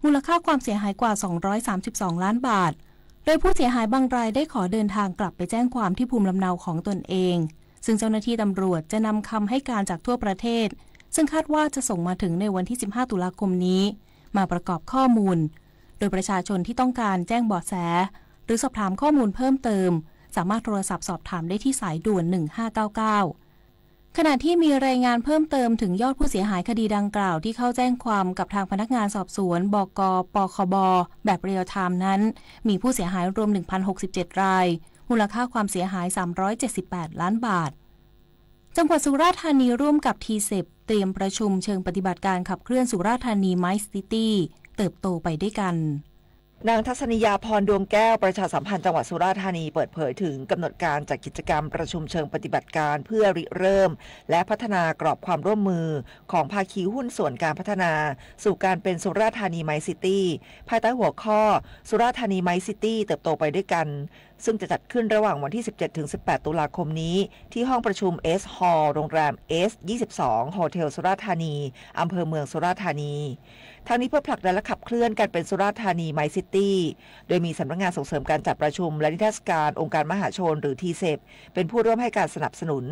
มูลค่าความเสียหายกว่า232ล้านบาทโดยผู้เสียหายบางรายได้ขอเดินทางกลับไปแจ้งความที่ภูมิลำเนาของตนเองซึ่งเจ้าหน้าที่ตำรวจจะนำคำให้การจากทั่วประเทศซึ่งคาดว่าจะส่งมาถึงในวันที่15ตุลาคมนี้มาประกอบข้อมูลโดยประชาชนที่ต้องการแจ้งเบาะแสหรือสอบถามข้อมูลเพิ่มเติมสามารถโทรศัพท์สอบถามได้ที่สายด่วน1599ขณะที่มีรายงานเพิ่มเติมถึงยอดผู้เสียหายคดีดังกล่าวที่เข้าแจ้งความกับทางพนักงานสอบสวนบก.ปคบ.แบบเรียลไทม์นั้นมีผู้เสียหายรวม 1,067 รายมูลค่าความเสียหาย378ล้านบาทจังหวัดสุราษฎร์ธานีร่วมกับทีเซปเตรียมประชุมเชิงปฏิบัติการขับเคลื่อนสุราษฎร์ธานีไมซ์ซิตี้เติบโตไปด้วยกันนางทัศนียาพรดวงแก้วประชาสัมพันธ์จังหวัดสุราษฎร์ธานีเปิดเผยถึงกำหนดการจัดกิจกรรมประชุมเชิงปฏิบัติการเพื่อริเริ่มและพัฒนากรอบความร่วมมือของภาคีหุ้นส่วนการพัฒนาสู่การเป็นสุราษฎร์ธานีไมซ์ซิตี้ภายใต้หัวข้อสุราษฎร์ธานีไมซ์ซิตี้เติบโตไปด้วยกันซึ่งจะจัดขึ้นระหว่างวันที่ 17-18 ตุลาคมนี้ที่ห้องประชุม S Hall โรงแรม S22 โฮเทลสุราษฎร์ธานีอำเภอเมืองสุราษฎร์ธานีทางนี้เพื่อผลักดันและขับเคลื่อนการเป็นสุราษฎร์ธานีไมซ์ซิตี้โดยมีสำนักงานส่งเสริมการจัดประชุมและนิทรรศการองค์การมหาชนหรือทีเซปเป็นผู้ร่วมให้การสนับสนุน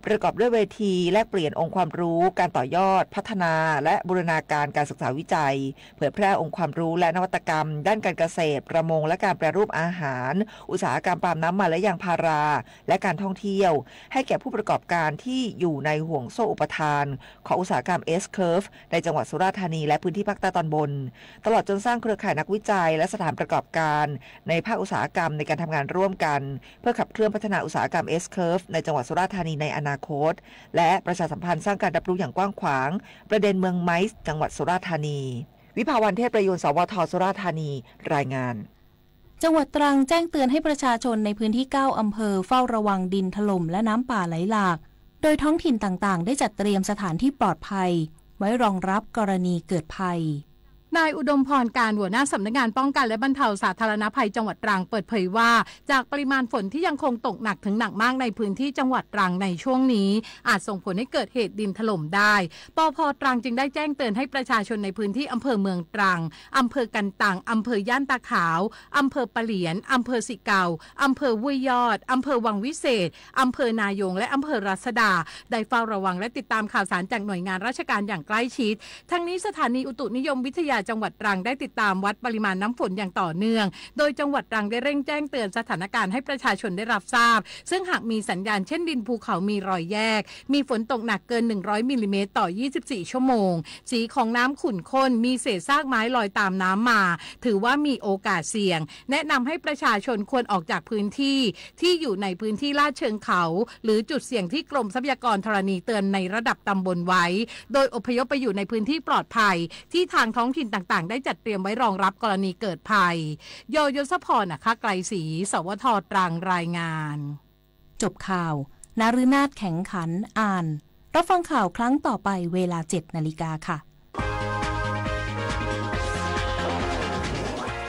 ประกอบด้วยเวทีแลกเปลี่ยนองค์ความรู้การต่อยอดพัฒนาและบูรณาการการศึกษาวิจัยเผยแพร่องค์ความรู้และนวัตกรรมด้านการเกษตรประมงและการแปรรูปอาหารอุตสาหกรรมปาล์มน้ำมันและยางพาราและการท่องเที่ยวให้แก่ผู้ประกอบการที่อยู่ในห่วงโซ่อุปทานของอุตสาหกรรม S-Curve ในจังหวัดสุราษฎร์ธานีและพื้นที่ภาคใต้ตอนบนตลอดจนสร้างเครือข่ายนักวิจัยและสถานประกอบการในภาคอุตสาหกรรมในการทำงานร่วมกันเพื่อขับเคลื่อนพัฒนาอุตสาหกรรม S-Curve ในจังหวัดสุราษฎร์ธานีในอนาคตและประชาสัมพันธ์สร้างการรับรู้อย่างกว้างขวางประเด็นเมืองไมซ์จังหวัดสุราษฎร์ธานีวิภาวันเทพประยูรสวท.สุราษฎร์ธานีรายงานจังหวัดตรังแจ้งเตือนให้ประชาชนในพื้นที่9อำเภอเฝ้าระวังดินถล่มและน้ำป่าไหลหลากโดยท้องถิ่นต่างๆได้จัดเตรียมสถานที่ปลอดภัยไว้รองรับกรณีเกิดภัยนายอุดมพรการหัวหน้าสำนักงานป้องกันและบรรเทาสาธารณภัยจังหวัดตรังเปิดเผยว่าจากปริมาณฝนที่ยังคงตกหนักถึงหนักมากในพื้นที่จังหวัดตรังในช่วงนี้อาจส่งผลให้เกิดเหตุดินถล่มได้ปภ.ตรังจึงได้แจ้งเตือนให้ประชาชนในพื้นที่อำเภอเมืองตรังอำเภอกันตังอำเภอย่านตาขาวอำเภอปะเหลียนอำเภอสิเกาอำเภอห้วยยอดอำเภอวังวิเศษอำเภอนายงและอำเภอรัศดาได้เฝ้าระวังและติดตามข่าวสารจากหน่วยงานราชการอย่างใกล้ชิดทั้งนี้สถานีอุตุนิยมวิทยาจังหวัดตรังได้ติดตามวัดปริมาณน้ำฝนอย่างต่อเนื่องโดยจังหวัดตรังได้เร่งแจ้งเตือนสถานการณ์ให้ประชาชนได้รับทราบซึ่งหากมีสัญญาณเช่นดินภูเขามีรอยแยกมีฝนตกหนักเกิน100มิลลิเมตรต่อ24ชั่วโมงสีของน้ำขุ่นข้นมีเศษซากไม้ลอยตามน้ำมาถือว่ามีโอกาสเสี่ยงแนะนำให้ประชาชนควรออกจากพื้นที่ที่อยู่ในพื้นที่ลาดเชิงเขาหรือจุดเสี่ยงที่กรมทรัพยากรธรณีเตือนในระดับตำบลไว้โดยอพยพไปอยู่ในพื้นที่ปลอดภัยที่ทางท้องถิ่นต่างๆได้จัดเตรียมไว้รองรับกรณีเกิดภัยยศพรนะคะไกลศรีสวท.ตรังรายงานจบข่าวนฤนาถแข็งขันอ่านรับฟังข่าวครั้งต่อไปเวลา 7 นาฬิกาค่ะ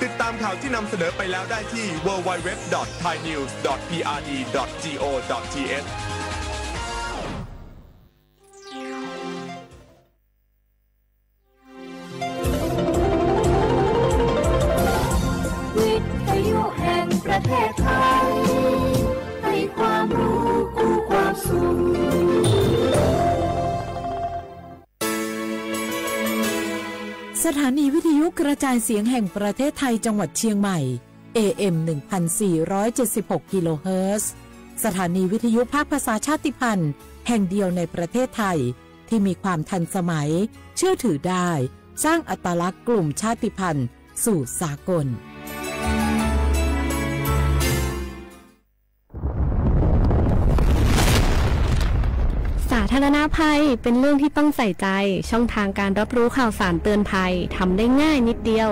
ติดตามข่าวที่นำเสนอไปแล้วได้ที่ www.thainews.prd.go.thประเทศไทยให้ความรู้คู่ความสุขสถานีวิทยุกระจายเสียงแห่งประเทศไทยจังหวัดเชียงใหม่ AM 1476 กิโลเฮิรตซ์สถานีวิทยุภาคภาษาชาติพันธุ์แห่งเดียวในประเทศไทยที่มีความทันสมัยเชื่อถือได้สร้างอัตลักษณ์กลุ่มชาติพันธุ์สู่สากลสาธารณภัยเป็นเรื่องที่ต้องใส่ใจช่องทางการรับรู้ข่าวสารเตือนภัยทำได้ง่ายนิดเดียว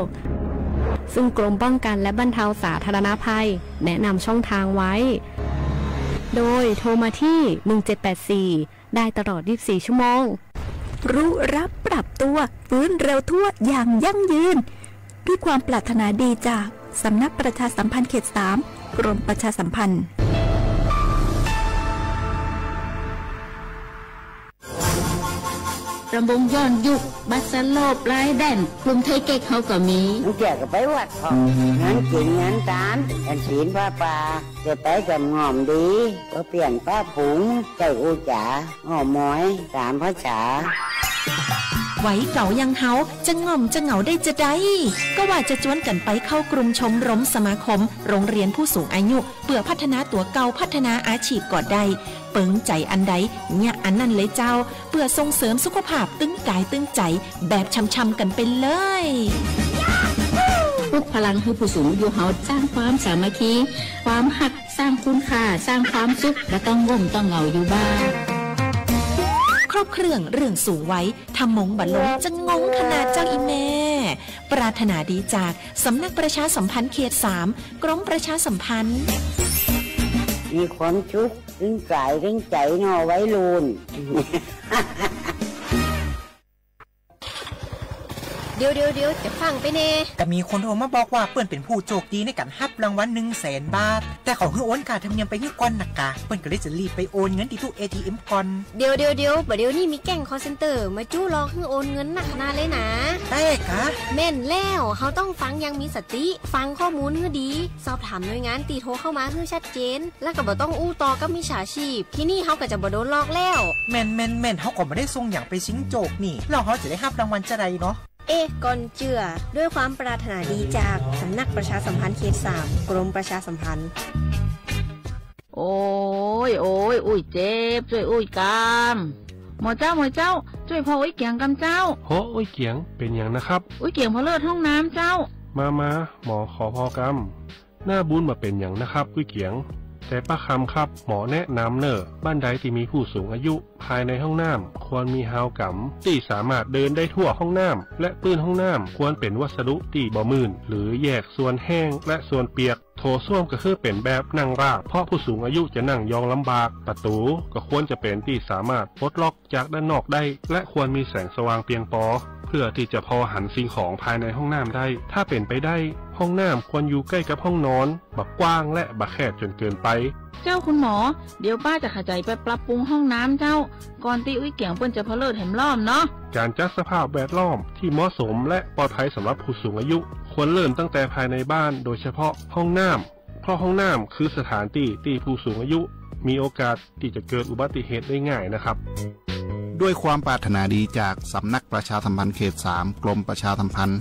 ซึ่งกรมป้องกันและบรรเทาสาธารณภัยแนะนำช่องทางไว้โดยโทรมาที่1784ได้ตลอด24ชั่วโมงรู้รับปรับตัวฟื้นเร็วทั่วอย่างยั่งยืนด้วยความปรารถนาดีจากสำนักประชาสัมพันธ์เขต 3 กรมประชาสัมพันธ์ รำวงย้อนยุคบัสโลบไร้แดนกลุ่มไทยเก๊กเขาก็มีน้องแก่ก็ไปวัดพองานจริงงานตามกันศีลผ้าป่าจะไปกับงอมดีก็เปลี่ยนป้าผงเจ้าอูจ๋าอ้อมม้อยตามภาษาไว้เก่ายังเฮาจะง่อมจะเหงาได้จะได้ก็ว่าจะจวนกันไปเข้ากลุ่มชมรมสมาคมโรงเรียนผู้สูงอายุเพื่อพัฒนาตัวเก่าพัฒนาอาชีพก่อได้เปิงใจอันใดเนี่ยอันนั้นเลยเจ้าเพื่อส่งเสริมสุขภาพตึงกายตึงใจแบบช่ำๆกันไปเลยปลุกพลังให้ผู้สูงอายุเฮาสร้างความสามัคคีความหักสร้างคุณค่าสร้างความสุขและต้องง่มต้องเหงาอยู่บ้านครอบเครื่องเรื่องสูงไว้ทำมงบัลลงจะงงขนาดเจ้าอีแม่ปรารถนาดีจากสำนักประชาสัมพันธ์เขต 3 กรมประชาสัมพันธ์มีความชุกถึงกายถึงใจนอไว้ลูนเดี๋ยวจะฟังไปเน่แต่มีคนโทรมาบอกว่าเปิ้นเป็นผู้โชคดีในการรับรางวัล100,000 บาทแต่เขาเพิ่งโอนค่าธรรมเนียมไปให้ก่อนนักกะเปิ้นก็เลยจะรีบไปโอนเงินที่ตู้ ATM ก่อนเดี๋ยวบ่เดี๋ยวนี้มีแก๊ง call center มาจู้รอให้โอนเงินหนักขนาดเลยนะได้กะแม่นแล้วเขาต้องฟังอย่างมีสติฟังข้อมูลให้ดีสอบถามหน่วยงานตีโทรเข้ามาให้ชัดเจนแล้วก็บ่ต้องอู้ต่อกับมิจฉาชีพที่นี่เขาก็จะบ่โดนหลอกแล้วแม่นเขาก็บ่ได้ส่งอย่างไปชิงโจกนี่แล้วเขาจะได้รับรางวัลจะไดเนาะก่อนเจือด้วยความปรารถนาดีจากสำนักประชาสัมพันธ์เขต 3 กรมประชาสัมพันธ์โอ้ยอุ้ยเจ็บช่วยอุ้ยกามหมอเจ้าช่วยพออุ้ยเกียงกำเจ้าโหอุ้ยเกียงเป็นอย่างนะครับอุ้ยเกียงพอเลิศห้องน้ำเจ้ามาหมอขอพอกำหน้าบุญมาเป็นอย่างนะครับอุ้ยเกียงแต่ป้าคำครับหมอแนะนำเนอะบ้านใดที่มีผู้สูงอายุภายในห้องน้ำควรมีฮาวกัมที่สามารถเดินได้ทั่วห้องน้ำและพื้นห้องน้ำควรเป็นวัสดุที่บ่มื่นหรือแยกส่วนแห้งและส่วนเปียกโถส้วมก็คือเป็นแบบนั่งราบเพราะผู้สูงอายุจะนั่งยองลำบากประตูก็ควรจะเป็นที่สามารถปลดล็อกจากด้านนอกได้และควรมีแสงสว่างเพียงพอเพื่อที่จะพอหันสิ่งของภายในห้องน้ำได้ถ้าเป็นไปได้ห้องน้ำควรอยู่ใกล้กับห้องนอนบักกว้างและบักแคบจนเกินไปเจ้าคุณหมอเดี๋ยวป้าจะขยายไปปรับปรุงห้องน้ำเจ้าก่อนที่อุ้ยเกียงเปิ้นจะพะเลิศแหมล้อมเนาะการจัดสภาพแวดล้อมที่เหมาะสมและปลอดภัยสำหรับผู้สูงอายุควรเริ่มตั้งแต่ภายในบ้านโดยเฉพาะห้องน้ำเพราะห้องน้ำคือสถานที่ผู้สูงอายุมีโอกาสที่จะเกิดอุบัติเหตุได้ง่ายนะครับด้วยความปรารถนาดีจากสำนักประชาสัมพันธ์เขต 3 กรมประชาสัมพันธ์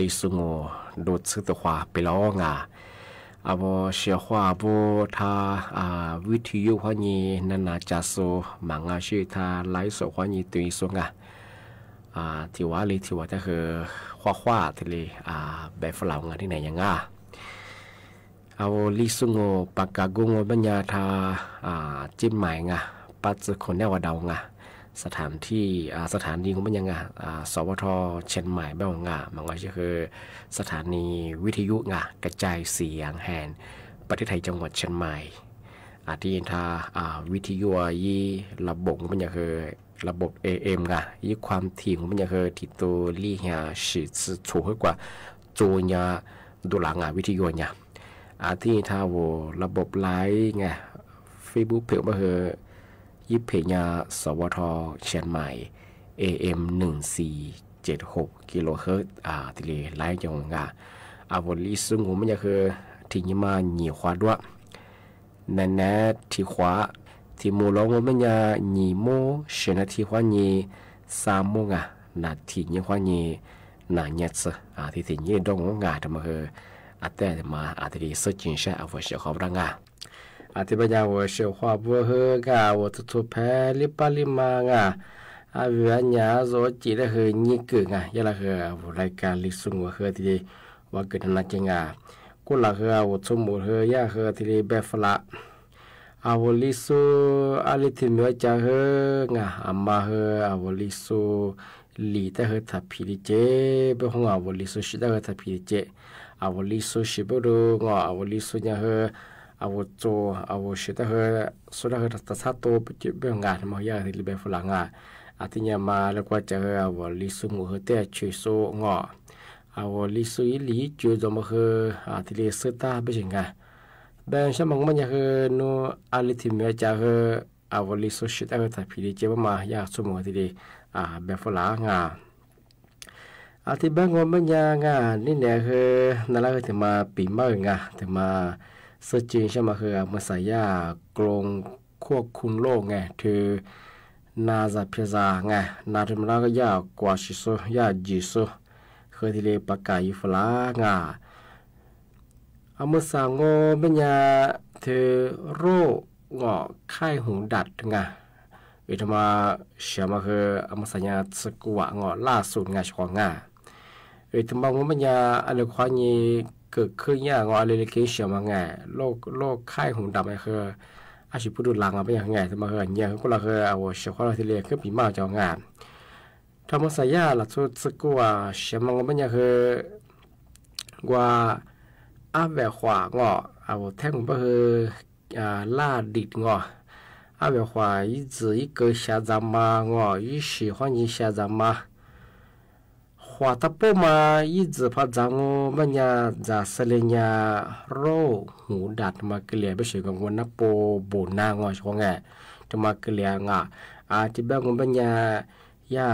ลิซุงโอโดดซึตัวขวาไปแล้วงาอาบเชียขวาบูทาวิทยุขวานีนันนาจัสโซมังอาชีทาไลฟ์สดขวานีตุยซุงาที่ว่าลิที่ว่าจะคือขวาที่เลยแบบฝรั่งที่ไหนยังงาเอาลิซุงโอปากกากุงบัญญาทาจิ้มหมายงาปัจจุคนแนวดาวงาสถานที่สถานีของมันยังสวทเชียงใหม่บ้างมันก็คือสถานีวิทยุกระจายเสียงแห่งประเทศไทยจังหวัดเชียงใหม่ที่ทาวิทยุยี่ระบบมันยังคือระบบ AM ยี่ความถี่ของมันยังคือที่ตัวลี่เหียสิสูงกว่าโจยาดูหลังวิทยุเนี่ยที่ทาวระบบไลน์เฟซบุ๊กเพจมันคือยิบเพญาสวทเชียงใหม่ AM 1476กิโลเฮิรตซ์ที่เลยไล่จังงาวันนี้ซึ่งผมมันจะคือที่ยิมาหนีขวาด้วยนั่นแน่ที่ขวาที่มูลงมันจะหนีโมเชนที่ขวาหนี3โมงนาทีนี้ขวาหนีนาเนสที่ที่นี้ดงงาทำมาคือแต่มาที่สื่อจินใช้เอาไว้เชื่อเขาดังที่ปัญญาว่าเชื่อว่าบัวเฮกาว่าทุกแพ้ลิปาลิมางวิญญาณโจจีได้เฮนี่เกิดยาละเฮรายการลิซุงว่าเฮที่ว่าเกิดนัดจังกุละเฮว่าสมบูรณ์เฮยาเฮที่แบบฝรั่งวลิซุลิทิมวยจาเฮอามาเฮวลิซุลีแต่เฮทับพิริเจเบหงวลิซุชิดาเฮทับพิริเจวลิซุชิบดูวลิซุยาเฮโจชิดาเฮสุดาเฮตัดสัตโตปจิเบงมายาที่แบบฝรั่งที่ยามาแล้วก็จะวลิซุมุเฮเตชิโซวลิซุยลีจูจมเฮที่เลสตาเบจิงแบงชมังมันจะคือโนลิทิเมจะคือวลิซุชิดาเฮทับพิริเจบมายาสมุที่เลแบบฝรั่งที่แบงว่ามันยังนี่เนี่ยคือนั่นแหละคือถึงมาปีใหม่ถึงมาสจีนใช่ไหมคือมาใส่ยากรงควบคุมโรคถือ นาจะเพียจาไงนาทำนาก็ยากกว่าชิโซยากจีโซเคยที่เลปากกายฟลางาอามือสางโงเป็นยาเธอโรคงอไข้หูดัดไงอิทมาเชื่อมาคืออามือสัญญาสกัวงอล่าสุดไงชวงาอิทมาโงเป็นยาอะไรความนี้เกิดขึ้นยากงออะไรเล็กๆเชื่อมาไงโรคไข้หูดัดไงคืออาชีพผู้ดูแลงเป็นยังไงแต่มาคือเนี่ยก็เราคือเอาเชื่อความเราที่เรียกคือปีมาจองานทำมาสัญญาหลักสุดสกัวเชื่อมาโงเป็นยังคือว่าอาแบบขวางอเอาแท่งก็คือล่าดิดงออาแบบขวา一直一个下咱妈我一喜欢一下咱妈花他不嘛一直怕咱我们家在森林呀肉หูดัดมาเกลี่ยไปเฉยกับวันนับโปบนนางอช่วงไงจะมาเกลี่ยงที่บ้านของปัญญายา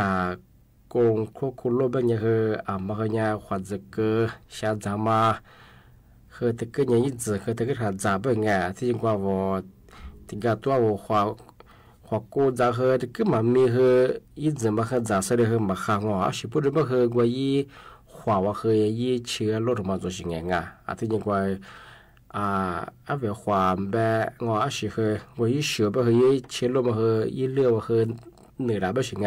กงโคคุโลปัญญาคือมาขยาขวัญจะเกิดชาจามาคือแต่ก็ยังยิ่งเจอคือแต่ก็หาจ่าเป็นไงที่จริงกว่าว่าที่การตัวว่าขวากูจ่าคือแต่ก็มันมีคือยิ่งเจอมาคือจ่าเสด็จคือมาข้างว่าสิพูดว่าคือกว่ายี่ขวาว่าคือยี่เชื้อโรคมาตัวสิ่งไงที่จริงกว่าแบบขวาแบบงอสิคือว่ายี่เชื้อว่าคือยี่เชื้อโรคมาคือยี่เลือดว่าคือเหนื่อยแล้วเป็นสิ่งไง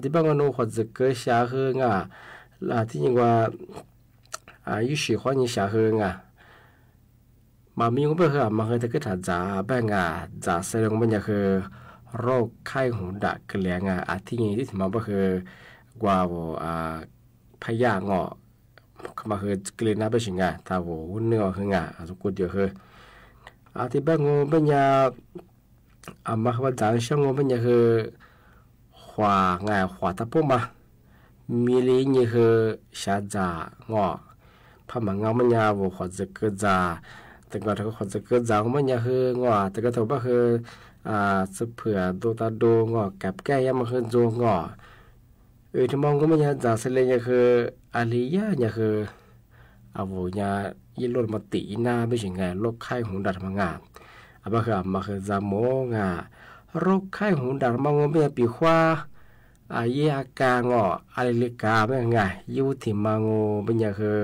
ที่บางคนขวัญจะเกิดชาคือไงที่จริงว่า有喜欢你下河มามีก็เป็นมาเคยตะกี้ถ้าจ่าแบบจ่าเสร็จก็เป็นอย่างคือโรคไข้หูดัดเกลียงที่นี้ที่ถึงมาก็คือกว่าพยางมาคือเกลียน้าไปสิถ้าว่าเนื้อคือสุกุดเดียวคือที่บ้านก็เป็นอย่างมาคือจ่าช่างก็เป็นอย่างคือขวาขวาตะปุ่มมามีลีนี่คือชาจ่างพามังมันยาวขวดจะเกิดจ่าแต่ก็ถ้าขวดจะเกิดจ่ามันยาคืองอแต่ก็ถือว่าคือสืบเผื่อดูตาดูงอกับแก้ยามันคือโจงอที่มองก็มันยาจ่าเสร็จยาคืออาลียาเนี่ยคือวุยายิ่งลดมาตีหน้าไม่ใช่ไงโรคไข้หูดัดมังบ่คือมาคือจามงโรคไข้หูดัดมังไม่ปีขวาเยี่ยกางอะไรเล็กาไม่ไงยูที่มังเป็นยาคือ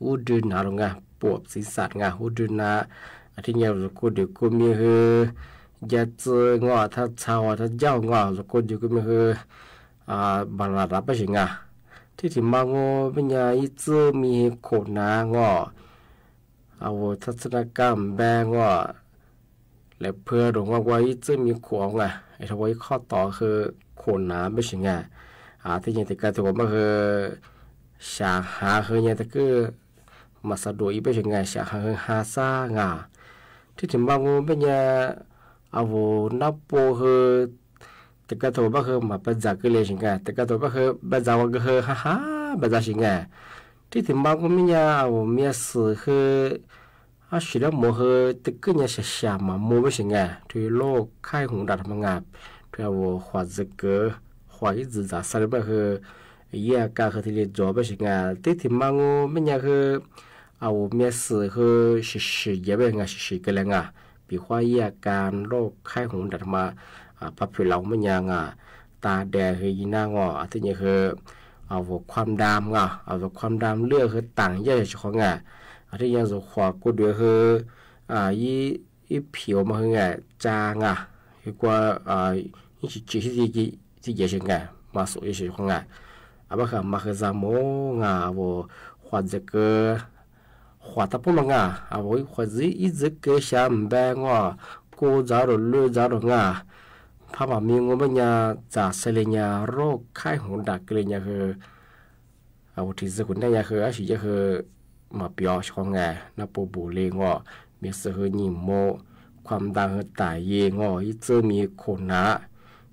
หูดืนอะไรเงี้ยปวดศีรษะเงี้ยหูดืนที่เนี่ยกูเดี๋ยวกูมีคือยาเจองถ้าชาวถ้าเจ้างกูเดี๋ยวกูมีคือบาลารับไปสิงที่ที่มังเป็นยาอีเจมีโขนเอาทัศนกรรมแบงและเพื่อหลงว่าอีเจมีขวงไอ้ทว่าข้อต่อคือโขนไปสิงที่เนี่ยแต่การถือว่าคือชาหาคือเนี่ยแต่ก็มาสะดวกอีไปถึงไงชาหาซ่างที่ถึงบางงูเป็นยานับโปคือแต่ก็ถือว่าคือมาเป็นจากก็เลยสิงไงแต่ก็ถือว่าคือเป็นจากว่าก็คือฮ่าเป็นจากสิงไงที่ถึงบางงูเป็นยามีสื่อคือสิ่งที่มัวคือแต่ก็เนี่ยชามามัวไปสิงไงที่โลกไข้หูดัดมังเพื่อว่าขวาจะเกิดขวาอีจะสารแบบคือเยี่ยกาคือที่เรียนจบไปสิงที่ที่มังงูเป็นยาคือมีสื่อคือสิ่งเยอะไปสิ่งกันเลยปีขวาเยี่ยการโรคไข้หูดัดมาพับผิวเราไม่ยังตาแดงคือยีน่ที่นี่คือความดำความดำเลือดคือต่างเยอะเฉพาะที่ยังสุขวากูเดือคือยี่ผิวมาคือจางคือกว่ายี่จีที่เยอะสิมาสุยเฉพาะบ่คือมาคือจามขวาจะเกิดขวาตะปุ่มขวาจีอีจะเกิดชามแบงกูจารุเลือจารุพามามีงูเป็นยาจ่าเสลียโรคไข้หูดัดเกลียคือที่จะคุณได้ยาคืออาชีพคือมาเปียวช่องนับปูบุเรงมีเสือหิมโมความดังตายเยอีจะมีคน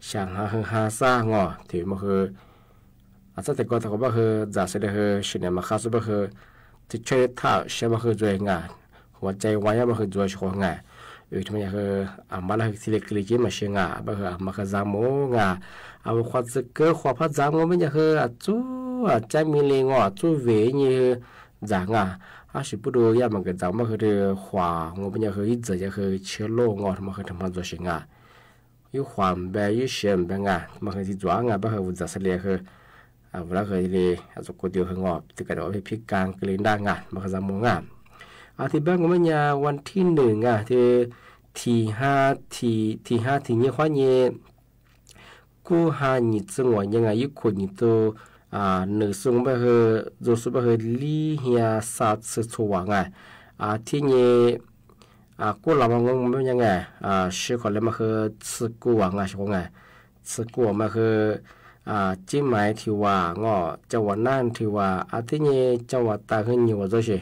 ช่างหาซ่างถือมาคือแต่ก็ถ้าว่าคือจ่าเสลียคือสิ่งนี้มาข้าสุดคือที่ช่วยท่าใช้มาคือช่วยหัวใจไว้มาคือช่วยช่องทำไมคือมาแล้วที่เล็กๆที่มาเชื่อบ่คือมาคือจามความจะเกิดความพัฒนาไม่ใช่คือจู่ใจมีเลี้ยจู่เวนี่จางสิพูดยามันก็จางมาคือขวางไม่ใช่คืออีจะคือเชื้อโรคทำไมคือทำมาตัวเชื่อ有ความแบบ有选แบบ啊，嘛คือที่จ้าง啊บ่คือจะเสลียคือเวลาเคยเลยจะกดเดียวคืองอบที่กระโดดไปพิการกลืนด่างอ่ะมาคือจำมงอ่ะที่บ้านก็ไม่ยาวันที่1อ่ะที่5ข้อนี้กูหาหนีจังหวะยังไงยุคนนี่ตัวหนึ่งส่งไปคือจะส่งไปคือลีเฮียสัตว์ชัวร์ไงที่นี่กูเรามองมันยังไงชื่อคนเลยมาคือ吃กูอ่ะไงช่วงไง吃กูมาคือจิ้มหมายที่ว่างอจังหวัดนั่นที่ว่าที่นี่จังหวัดตากขึ้นอยู่ว่าจะใช่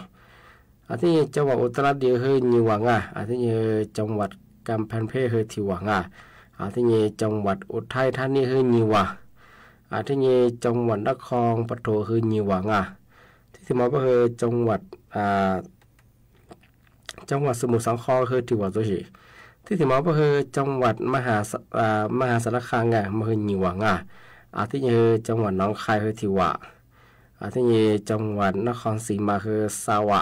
ที่นี่จังหวัดอุตรดิตถ์ขึ้นอยู่ว่าไงที่นี่จังหวัดกำแพงเพชรขึ้นที่ว่าไงที่นี่จังหวัดอุทัยธานีขึ้นอยู่ว่าที่นี่จังหวัดนครปฐมขึ้นอยู่ว่าไงที่มาก็คือจังหวัดสมุทรสาครคือที่ว่าจะใช่ที่มาก็คือจังหวัดมหาสารคามไงมาขึ้นอยู่ว่าไงที่นี่จังหวัดหนองคายคือที่ว่าที่นี่จังหวัดนครศรีมาคือสาวะ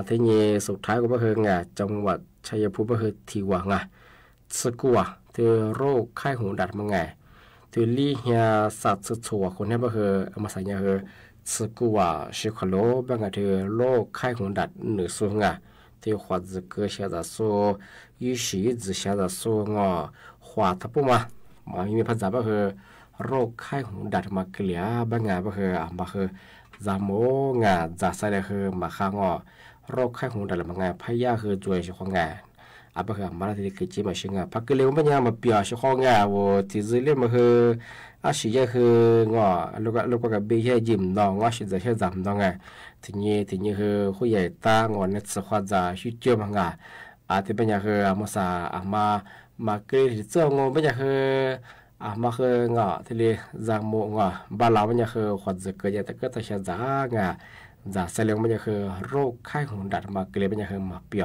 ที่นี่สุดท้ายก็คือไงจังหวัดชัยภูมิก็คือที่ว่าไงสกัวที่โรคไข้หูดัดมาไงที่ลีเฮียสัตว์สุดชัวคนนี้ก็คือมาใส่เนี่ยคือสกัวชิคโลบางที่โรคไข้หูดัดหนึ่งส่วนไงที่或者个现在说有些子现在说我话他不嘛因为ภาษาก็คือโรคไข้หูดัดมาเกลียบางงานก็คือมาคือจามงาจะใส่เลยคือมาข้างโรคไข้หูดัดบางงานพยาคือช่วยช่วยงานก็คือมาที่คือจีมาชิงพักเกลียวบางอย่างมาเปียช่วยงานว่าที่จะเรียกมาคือสิ่งคืองอลูกก็เบี้ยยิ้มน้องสิ่งจะเชื่อจำน้องไงทีนี้คือผู้ใหญ่ตางอนเนี่ยสควาจะช่วยเจ้าบางงานที่เป็นอย่างคือมาสามาเกลียวเจ้างบางอย่างคือมาคืองอที่เรียจางโมงบ้านเรามันจะคือขวัญจะเกิดจากแต่ก็จะเชื่อจางจะเสลียงมันจะคือโรคไข้หูดัดมาเกลียมันจะคือมาเปีย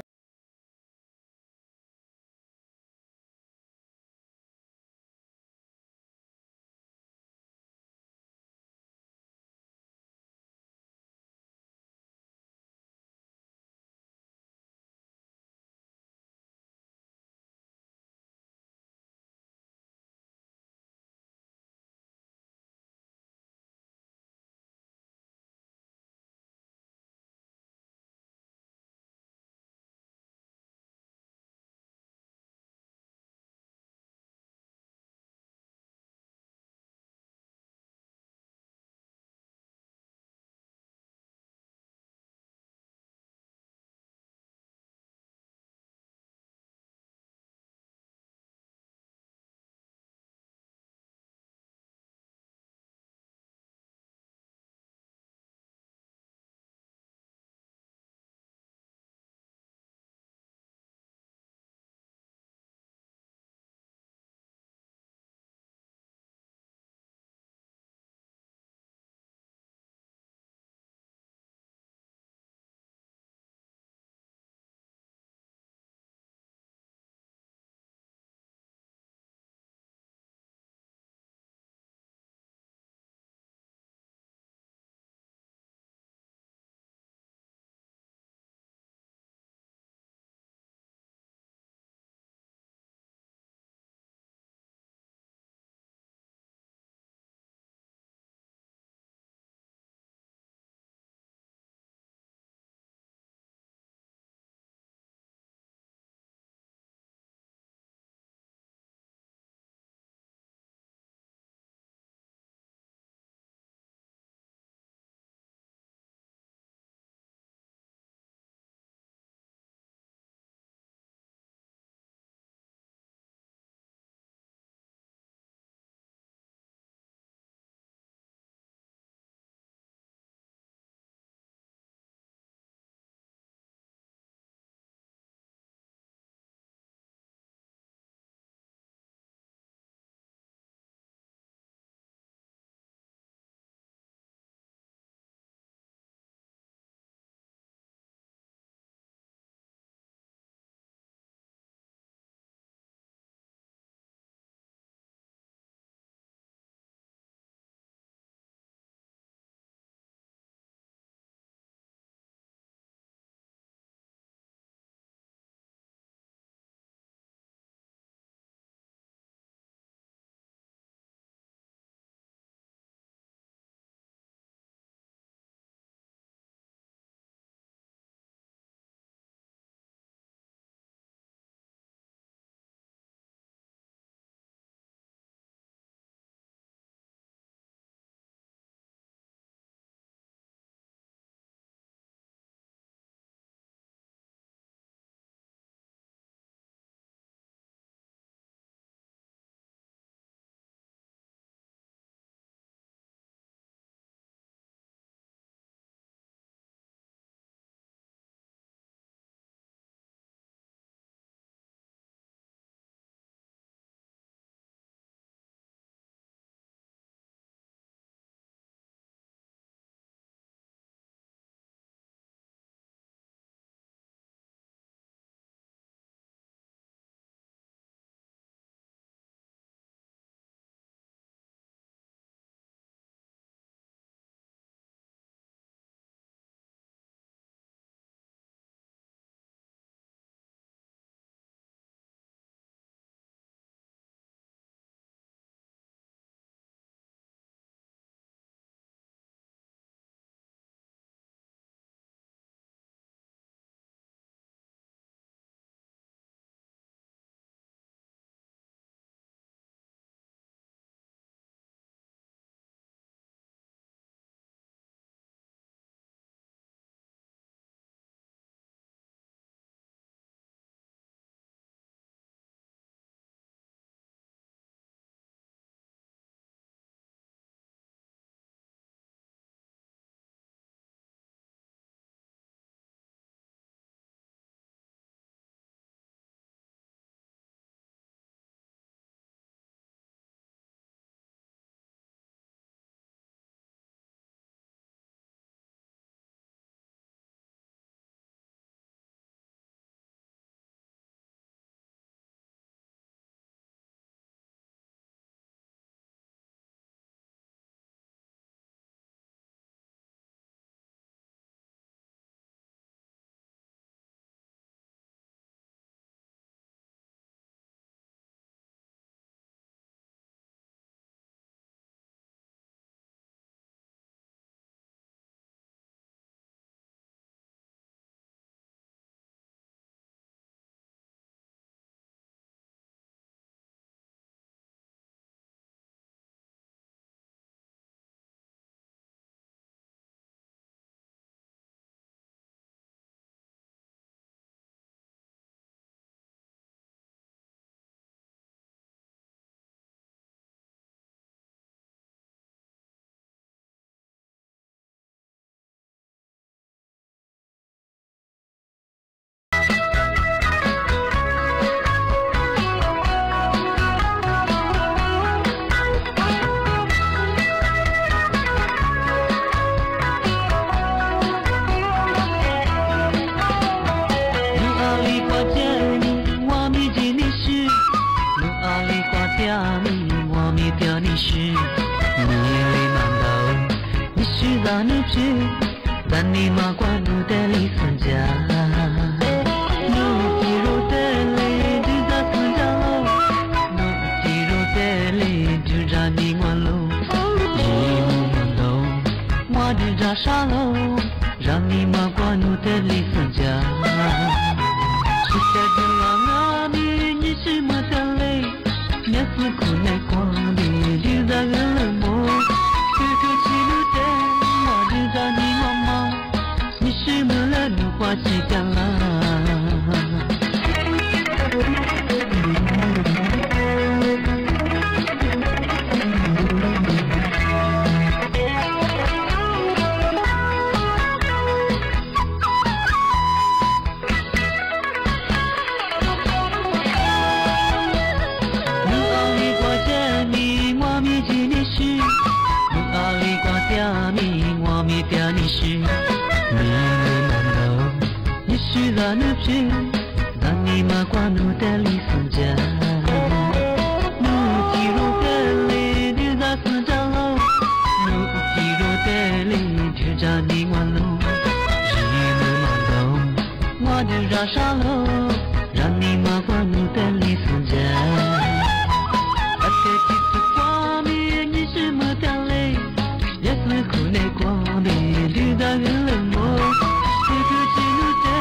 nu chi dani ma kwa nu te li sun ja nu ti ro te le di za sun ja lo nu ti ro te le ju ja ni ngwa lo yi mu lo wa di ja sha lo ran ni ma kwa nu te li sun ja shi te de la na mi ni shi ma te le ne su ku ne kwa di di za ge le mo tu tu chi lu te wa di za ni ma ma你是没了如花枝干啦。你阿里瓜这米，我米吉尼是；你阿里瓜这米，我米这尼是。是那女子，当你马qua nu te li sun ja, nu ti ro te li di za sun ja lo, nu ti ro te li ju ja ni ngwa lo, yi mu ma lo, wa de ra sha lo, ran ni ma qua nu te li sun ja. A te ti tu kwa mi ni shi mu te li, yes me ku ne kwa mi di da ge le mo, tu tu chi nu te.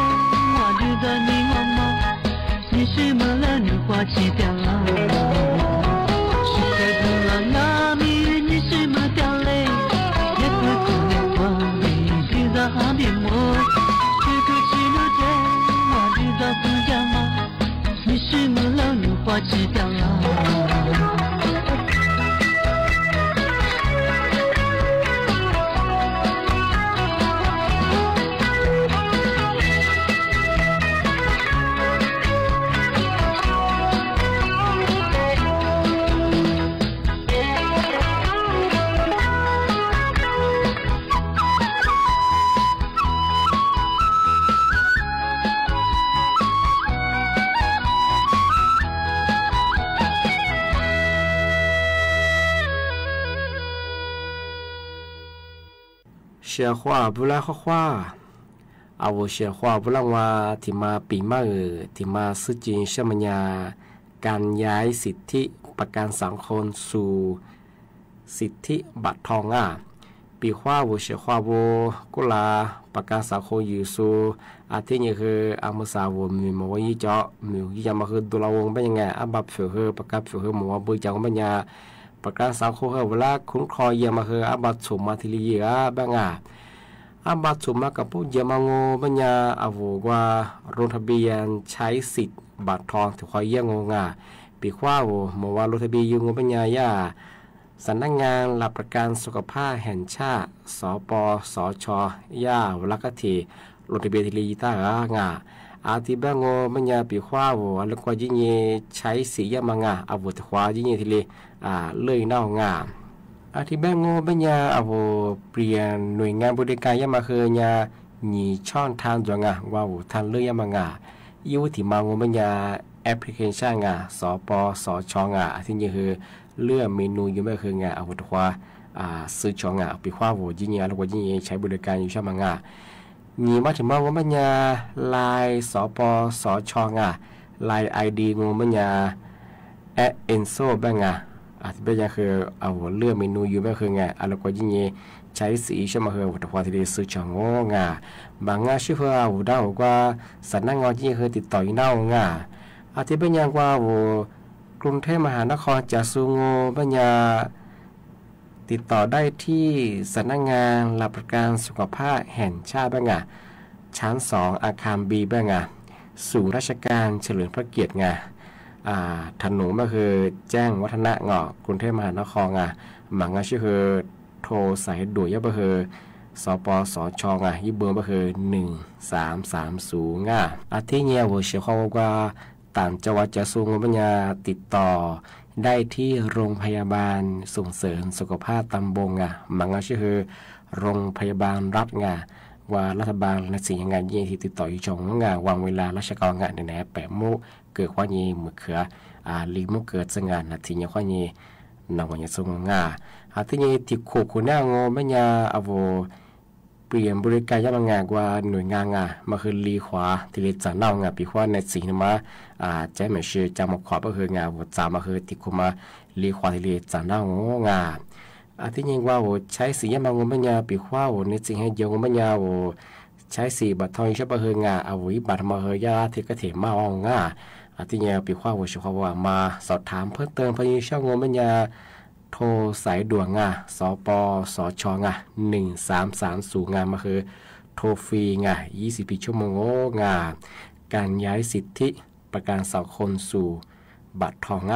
的你妈妈，你是么了女花枝掉了，是在不了那米，你是么掉泪，也不可能光里就在旁边摸，这个是路的，我知道不讲吗？你是么了女花枝掉了。เสียขวาบุละขวาเอาเสียขวาบุละว่าที่มาปีมาที่มาซื้อจีนเชื่อมันยาการย้ายสิทธิประกันสังคมสู่สิทธิบัตรทองปีขวาบุเสียขวาบุกุลาประกันสังคมอยู่สู่อาทิตย์นี้คืออามุสาวมีหมอยี่เจาะมียี่ยามาคือดุลาวงเป็นยังไงอาบับเสือคือประกันเสือคือหมอบุญจังเป็นยาประกันสังคมเวลาคุ้มครองเยี่ยมมาคืออาบัตสุมาทิลียะบ้างอาบัตสุมากับผู้เยี่ยมงอปัญญาอาวุว่าลงทะเบียนใช้สิทธิ์บัตรทองถือคอยเยี่ยงงปีขว้าวหมอว่าลงทะเบียนยูงปัญญาย่าสำนักงานหลักประกันสุขภาพแห่งชาติสปสชย่าวัลกทีลงทะเบียนทิลีตางาอาทิบ้างอปัญญาปีขว้าวอันกว่ายิ่งใช้สียามอาวุถือคว้ายิ่งทิลีเลยเน่างาอาทิแบงโง่ปัญญาเอาเปลี่ยนหน่วยงานบริการยามาคือญาหนีช่องทางจวงว่าทันเลื่อยยามางายูที่มาโง่ปัญญาแอปพลิเคชันสปสชที่นี่คือเลื่อเมนูอยู่ไม่คืองเอาตัวซื้อช่องปีขว้ายิ่งแล้วก็ยิ่งใช้บริการอยู่ช่างมางาหนีมาถึงมาโง่ปัญญาไลน์สปสชไลน์ไอดีโง่ปัญญาแอดเอ็นโซบ้างอาทิตย์ยังคือเอาเลือกเมนูอยู่ไม่คือไงอะไรก็ยิ่งใช้สีใช่ไหมคือวัตถุที่ได้ซื้อช่องงาบางงาชื่อเพื่อเอาได้กว่าสันนักงานยิ่งคือติดต่ออีน่างาอาทิตย์ยังว่ากรุงเทพมหานครจะสูงปัญญาติดต่อได้ที่สำนักงานหลักประกันสุขภาพแห่งชาติบ้างชั้น2อาคารบีบ้างศูนย์ราชการเฉลิมพระเกียรติถนนก็คือแจ้งวัฒนะกรุงเทพมหานครหมังชื่อคือโทรสายด่วนก็คือสปสชยี่เบอร์ก็คือ1330อาทิตย์นี้ผมเชื่อว่าต่างจังหวัดจะสูงปัญญาติดต่อได้ที่โรงพยาบาลส่งเสริมสุขภาพตำบลหมังชื่อคือโรงพยาบาลรัฐว่ารัฐบาลและสิ่งงานยี่ที่ติดต่ออยู่ชงวางเวลาราชการในแหนแปะมุเกิดความยีมือเขือลีมุเกิดสงานนาทีนี้ความยีนวันยส่งอาที่นี้ที่ขู่คุณแนงงไม่ยาอโว เปลี่ยนบริการยามงานกว่าหน่วยงานมาคือลีขวาที่เลจะเน่างปีขวาในสิ่งนี้มาใจไม่เชื่อจำมาขวาก็คืองานจามาคือติคุมาลีขวาที่เลจะเน่างที่ยิงว่าใช้สียามงมันยาปีขวาในสิ่งให้ยงมันยาใช้สีบัตรทองชอบคืองานเอาไว้บัตรมาเฮยาที่ก็เถียมาเอาที่ยิงปีขวาชิเขาว่ามาสอบถามเพิ่มเติมพยิงช่างมันยาโทรสายด่วนสปสช1330มาคือโทรฟรี24 ชั่วโมงการย้ายสิทธิประกันสังคมสู่บัตรทอง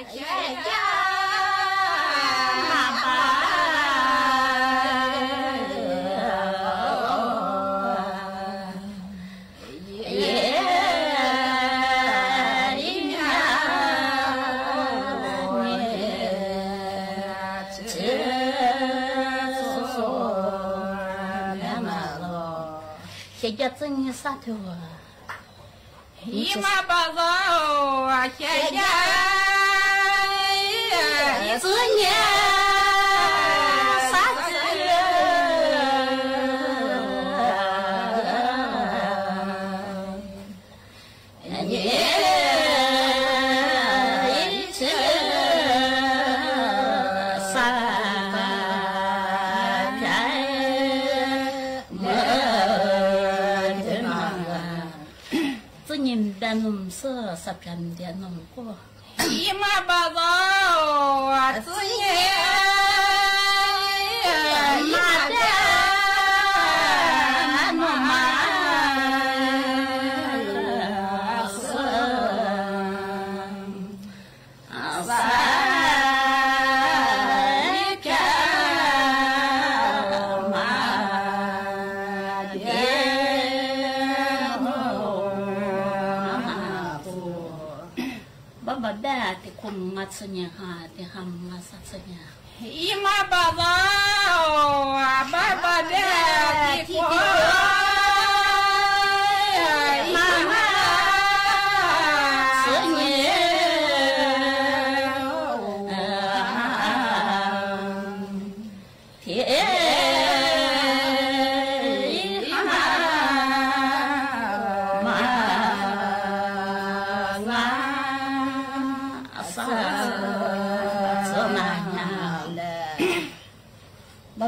จะจึงสัตว์หัวอีมาบ้าเราแค่ยาสุญญาสัตว์นุ่มเสื้อสับยันเดียนุ่มก็อีมาบ้าเราสุญญามาเด้อนุ่มมาเสื้อสายแก่มาเด้อบได้ที่คุมมาสัญญาที่ทำมาสัญญาอีมาบ้าเราบ้าได้ที่คุมมาสัญญาที่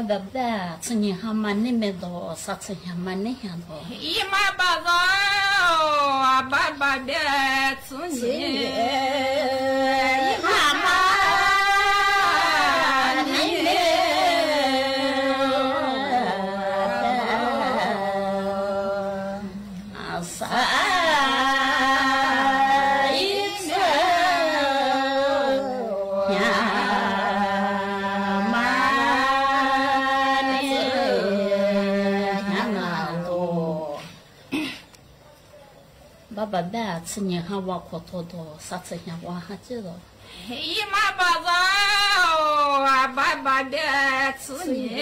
แบบได้สัญญามันนี่ไม่โดสัญญามันนี่ยังโดอีมาบ้าเราบ้าได้สัญญามันนี่สายเสื้อบาได้สัญญาว่าขอโทษสัญญาว่าฮัจโรอีมาบ้าเราบ้าได้สัญญ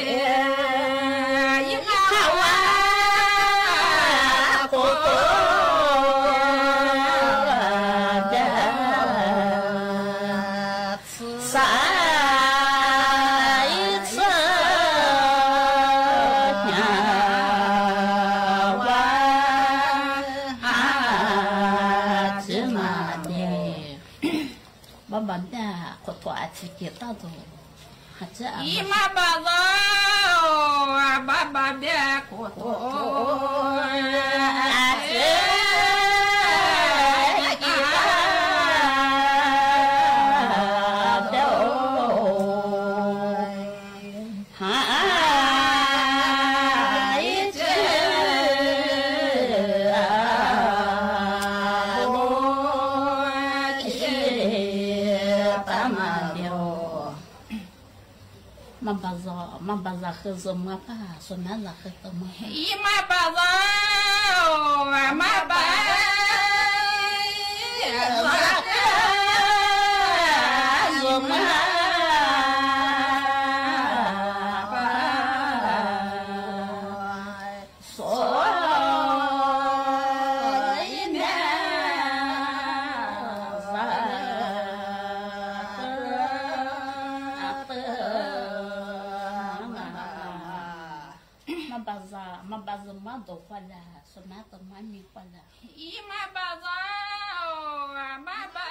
าว่าขอโทษสายเสื้อบาได้ขอตัวอาชีพตาโตฮัจอีมาบ้าเราบ้าได้ขอตัวอาชีพเดียวหายเจมาบ้าเราคือสมป้าสมนั้นเราคือตัวมันอีมาบ้าเรามาบ้าเราสมนั้นมาบ้ามาดูคนละสมัยตัวมันมีคนละอีมาบ้ามาบ้า